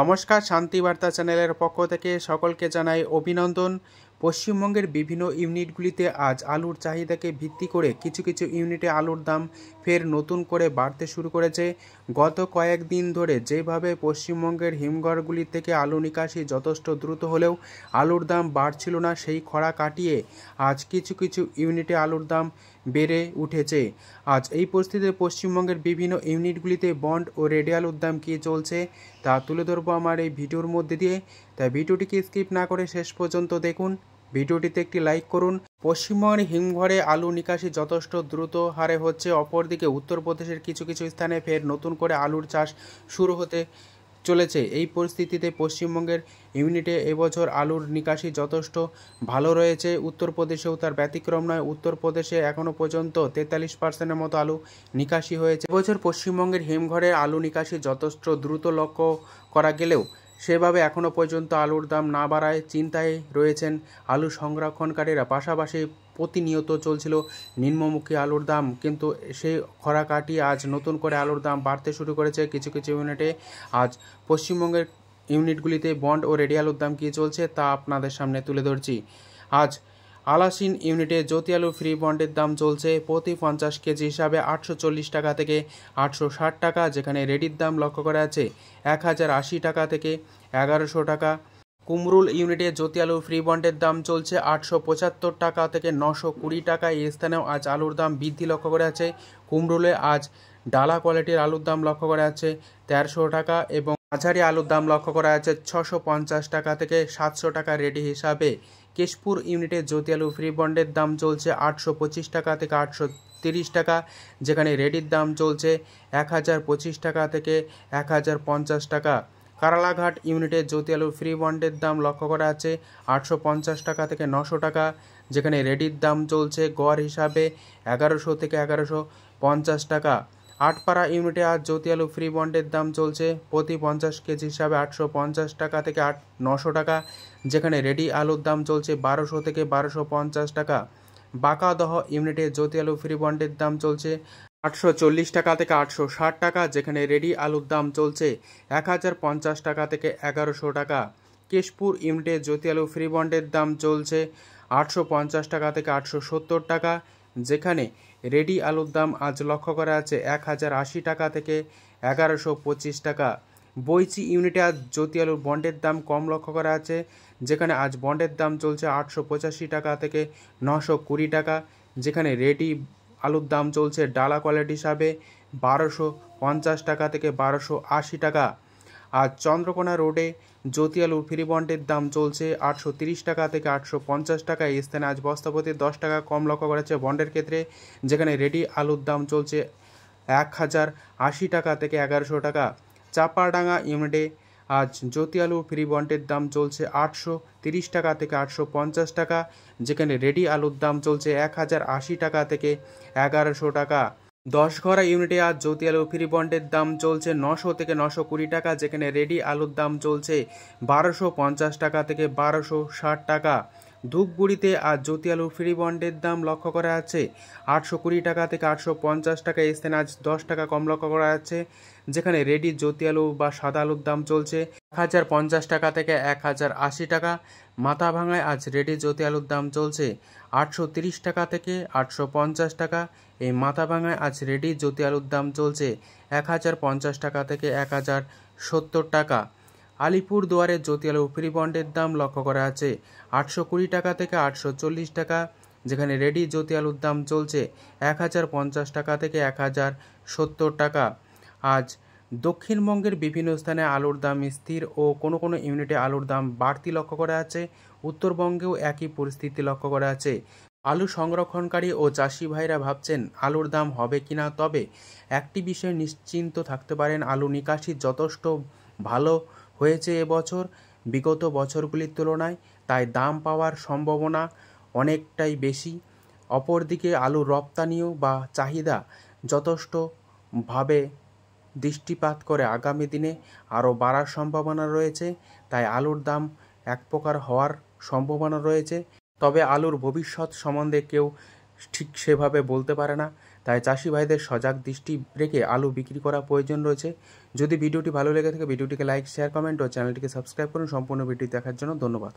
নমস্কার, শান্তিবার্তা চ্যানেলের পক্ষ থেকে সকলকে জানাই অভিনন্দন। পশ্চিমবঙ্গের বিভিন্ন ইউনিটগুলিতে আজ আলুর চাহিদাকে ভিত্তি করে কিছু কিছু ইউনিটে আলুর দাম ফের নতুন করে বাড়তে শুরু করেছে। গত কয়েকদিন ধরে যেভাবে পশ্চিমবঙ্গের হিমঘরগুলি থেকে আলু নিকাশি যথেষ্ট দ্রুত হলেও আলুর দাম বাড়ছিল না, সেই খরা কাটিয়ে আজ কিছু কিছু ইউনিটে আলুর দাম বেড়ে উঠেছে। আজ এই পরিস্থিতিতে পশ্চিমবঙ্গের বিভিন্ন ইউনিটগুলিতে বন্ড ও রেডি আলুর দাম কী চলছে তা তুলে ধরবো আমার এই ভিডিওর মধ্যে দিয়ে, তাই ভিডিওটিকে স্কিপ না করে শেষ পর্যন্ত দেখুন। ভিডিওটিতে একটি লাইক করুন। পশ্চিমবঙ্গের হিমঘরে আলু নিকাশি যথেষ্ট দ্রুত হারে হচ্ছে। অপরদিকে উত্তরপ্রদেশের কিছু কিছু স্থানে ফের নতুন করে আলুর চাষ শুরু হতে চলেছে। এই পরিস্থিতিতে পশ্চিমবঙ্গের ইউনিটে এবছর আলুর নিকাশি যথেষ্ট ভালো রয়েছে। উত্তরপ্রদেশেও তার ব্যতিক্রম নয়। উত্তরপ্রদেশে এখনও পর্যন্ত 43% মতো আলু নিকাশি হয়েছে। এবছর পশ্চিমবঙ্গের হিমঘরে আলু নিকাশি যথেষ্ট দ্রুত লক্ষ্য করা গেলেও সেভাবে এখনও পর্যন্ত আলুর দাম না বাড়ায় চিন্তায় রয়েছেন আলু সংরক্ষণকারীরা। পাশাপাশি প্রতিনিয়ত চলছিল নিম্নমুখী আলুর দাম, কিন্তু সেই খরা কাটিয়ে আজ নতুন করে আলুর দাম বাড়তে শুরু করেছে কিছু কিছু ইউনিটে। আজ পশ্চিমবঙ্গের ইউনিটগুলিতে বন্ড ও রেডি আলুর দাম কী চলছে তা আপনাদের সামনে তুলে ধরছি। আজ আলাসিন ইউনিটে জ্যোতি আলু ফ্রি বন্ডের দাম চলছে প্রতি 50 কেজি হিসাবে 840 টাকা থেকে 860 টাকা, যেখানে রেডির দাম লক্ষ্য করা আছে 1080 টাকা থেকে 1100 টাকা। কুমরুল ইউনিটে জ্যোতি আলু ফ্রি বন্ডের দাম চলছে 875 টাকা থেকে 920 টাকা। এই স্থানেও আজ আলুর দাম বৃদ্ধি লক্ষ্য করা আছে। কুমরুলে আজ ডালা কোয়ালিটির আলুর দাম লক্ষ্য করা আছে 1300 টাকা এবং মাঝারি আলুর দাম লক্ষ্য করা আছে 650 টাকা থেকে 700 টাকা রেডি হিসাবে। কেশপুর ইউনিটে জ্যোতি আলু ফ্রি বন্ডের দাম চলছে 825 টাকা থেকে 830 টাকা, যেখানে রেডির দাম চলছে 1025 টাকা থেকে 1050 টাকা। কারালাঘাট ইউনিটে জ্যোতি আলু ফ্রি বন্ডের দাম লক্ষ্য করা আছে 850 টাকা থেকে 900 টাকা, যেখানে রেডির দাম চলছে গড় হিসাবে 1100 থেকে 1150 টাকা। আটপাড়া ইউনিটে আজ জ্যোতি আলু ফ্রি বন্ডের দাম চলছে প্রতি 50 কেজি হিসাবে 850 টাকা থেকে 900 টাকা, যেখানে রেডি আলুর দাম চলছে 1200 থেকে 1250 টাকা। বাঁকাদহ ইউনিটে জ্যোতি আলু ফ্রি বন্ডের দাম চলছে 840 টাকা থেকে 860 টাকা, যেখানে রেডি আলুর দাম চলছে 1050 টাকা থেকে 1100 টাকা। কেশপুর ইউনিটে জ্যোতি আলু ফ্রি বন্ডের দাম চলছে 850 টাকা থেকে 870 টাকা, যেখানে রেডি আলুর দাম আজ লক্ষ্য করা আছে 1080 টাকা থেকে 1125 টাকা। বৈচি ইউনিটে আজ জ্যোতি আলুর বন্ডের দাম কম লক্ষ্য করা আছে, যেখানে আজ বন্ডের দাম চলছে 885 টাকা থেকে 920 টাকা, যেখানে রেডি আলুর দাম চলছে ডালা কোয়ালিটি হিসাবে 1250 টাকা থেকে 1280 টাকা। আজ চন্দ্রকোনা রোডে জ্যোতি আলুর ফ্রি বন্ডের দাম চলছে 830 টাকা থেকে 850 টাকা। এই স্থানে আজ বস্তাপ্রতি 10 টাকা কম লক্ষ্য করা যাচ্ছে বন্ডের ক্ষেত্রে, যেখানে রেডি আলুর দাম চলছে 1080 টাকা থেকে 1100 টাকা। চাপাডাঙ্গা ইউনিটে আজ জ্যোতি আলু ফ্রি বন্ডের দাম চলছে 830 টাকা থেকে 850 টাকা, যেখানে রেডি আলুর দাম চলছে 1080 টাকা থেকে 1100 টাকা। 10 ঘরা ইউনিটে আজ জ্যোতি আলু ফ্রি বন্ডের দাম চলছে 900 থেকে 920 টাকা, যেখানে রেডি আলুর দাম চলছে 1250 টাকা থেকে 1260 টাকা। ধূপগুড়িতে আজ জ্যোতি আলু ফ্রি বন্ডের দাম লক্ষ্য করা আছে 820 টাকা থেকে 850 টাকা। এই স্থানে আজ 10 টাকা কম লক্ষ্য করা যাচ্ছে, যেখানে রেডি জ্যোতি আলু বা সাদা আলুর দাম চলছে 1050 টাকা থেকে 1080 টাকা। মাথাভাঙায় আজ রেডি জ্যোতি আলুর দাম চলছে 830 টাকা থেকে 850 টাকা। এই মাথাভাঙায় আজ রেডি জ্যোতি আলুর দাম চলছে 1050 টাকা থেকে 1070 টাকা। আলিপুরদুয়ারে জ্যোতি আলু ফ্রি বন্ডের দাম লক্ষ্য করা আছে 820 টাকা থেকে 840 টাকা, যেখানে রেডি জ্যোতি আলুর দাম চলছে 1050 টাকা থেকে 1070 টাকা। আজ দক্ষিণবঙ্গের বিভিন্ন স্থানে আলুর দাম স্থির ও কোনো কোনো ইউনিটে আলুর দাম বাড়তি লক্ষ্য করা আছে। উত্তরবঙ্গেও একই পরিস্থিতি লক্ষ্য করা আছে। আলু সংরক্ষণকারী ও চাষি ভাইরা ভাবছেন আলুর দাম হবে কিনা, তবে একটি বিষয়ে নিশ্চিন্ত থাকতে পারেন, আলু নিকাশি যথেষ্ট ভালো হয়েছে এবছর বিগত বছরগুলির তুলনায়, তাই দাম পাওয়ার সম্ভাবনা অনেকটাই বেশি। অপরদিকে আলুর রপ্তানিও বা চাহিদা যথেষ্টভাবে দৃষ্টিপাত করে আগামী দিনে আরও বাড়ার সম্ভাবনা রয়েছে, তাই আলুর দাম এক প্রকার হওয়ার সম্ভাবনা রয়েছে। তবে আলুর ভবিষ্যৎ সম্বন্ধে কেউ ঠিক সেভাবে বলতে পারে না, তাই চাষি ভাইদের সজাগ দৃষ্টি রেখে আলু বিক্রি করা প্রয়োজন রয়েছে। যদি ভিডিওটি ভালো লেগে থাকে ভিডিওটিকে লাইক, শেয়ার, কমেন্ট ও চ্যানেলটিকে সাবস্ক্রাইব করুন। সম্পূর্ণ ভিডিও দেখার জন্য ধন্যবাদ।